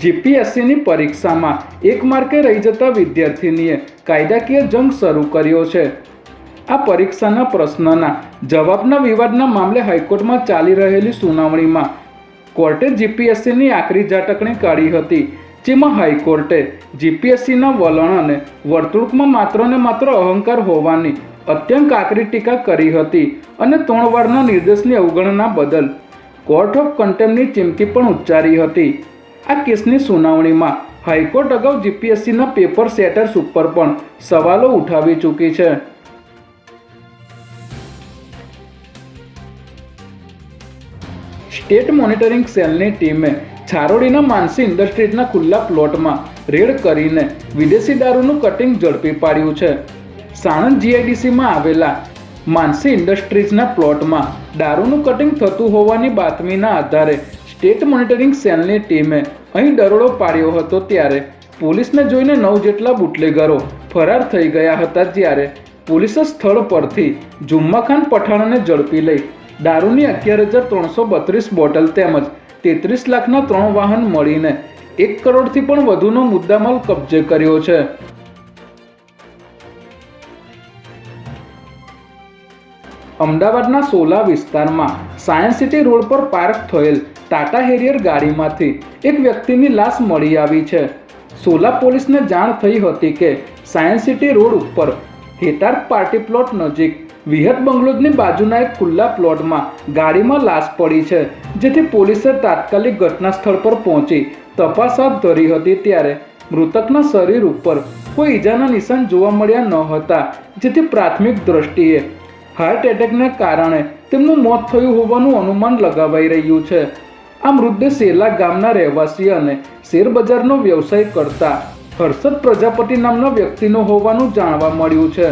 જીપીએસસીની પરીક્ષામાં એક માર્કે રહી જતા વિદ્યાર્થીનીએ કાયદાકીય જંગ શરૂ કર્યો છે। આ પરીક્ષાના પ્રશ્નના જવાબના વિવાદના મામલે હાઈકોર્ટમાં ચાલી રહેલી સુનાવણીમાં કોર્ટે જીપીએસસીની આકરી ઝાટકણી કાઢી હતી, જેમાં હાઈકોર્ટે જીપીએસસીના વલણ અને વર્તણૂકમાં માત્ર ને માત્ર અહંકાર હોવાની અત્યંત આકરી ટીકા કરી હતી અને 3 વારના નિર્દેશની અવગણના બદલ કોર્ટ ઓફ કન્ટેમ્પની ચીમકી પણ ઉચ્ચારી હતી। આ કેસની સુનાવણીમાં હાઈકોર્ટ અગાઉ જીપીએસસીના પેપર સેટર્સ ઉપર પણ સવાલો ઉઠાવી ચૂકી છે। સ્ટેટ મોનિટરિંગ સેલની ટીમે છારોડીના માનસી ઇન્ડસ્ટ્રીઝના ખુલ્લા પ્લોટમાં રેડ કરીને વિદેશી દારૂનું કટિંગ ઝડપી પાડ્યું છે। સાણંદ જીઆઈડીસીમાં આવેલા માનસી ઇન્ડસ્ટ્રીઝના પ્લોટમાં દારૂનું કટિંગ થતું હોવાની બાતમીના આધારે સ્ટેટ મોનિટરિંગ સેલની ટીમે અહીં દરોડો પાડ્યો હતો, ત્યારે પોલીસને જોઈને 9 જેટલા બુટલેગરો ફરાર થઈ ગયા હતા। જ્યારે પોલીસે સ્થળ પરથી જુમ્મા ખાન પઠાણને ઝડપી લઈ દારૂની 11,332 બોટલ તેમજ 33 લાખના 3 વાહન મળીને 1 કરોડથી પણ વધુનો મુદ્દામાલ કબજે કર્યો છે। અમદાવાદના સોલા વિસ્તારમાં સાયન્સ સિટી રોડ પર પાર્ક થયેલ ટાટા હેરિયર ગાડીમાંથી એક વ્યક્તિની લાશ મળી આવી છે। સોલા પોલીસને જાણ થઈ હતી કે સાયન્સ સિટી રોડ ઉપર હેટાર્ક પાર્ટી પ્લોટ નજીક વિહત બંગલોઝની બાજુના એક ખુલ્લા પ્લોટમાં ગાડીમાં લાશ પડી છે, જેથી પોલીસે તાત્કાલિક ઘટના સ્થળ પર પહોંચી તપાસ હાથ ધરી હતી। ત્યારે મૃતકના શરીર ઉપર કોઈ ઈજાના નિશાન જોવા મળ્યા ન હતા, જેથી પ્રાથમિક દ્રષ્ટિએ હાર્ટ એટેકને કારણે તેમનું મોત થયું હોવાનું અનુમાન લગાવાઈ રહ્યું છે। આ મૃતદેહ સેલા ગામના રહેવાસી અને શેરબજારનો વ્યવસાય કરતા હર્ષદ પ્રજાપતિ નામના વ્યક્તિનો હોવાનું જાણવા મળ્યું છે।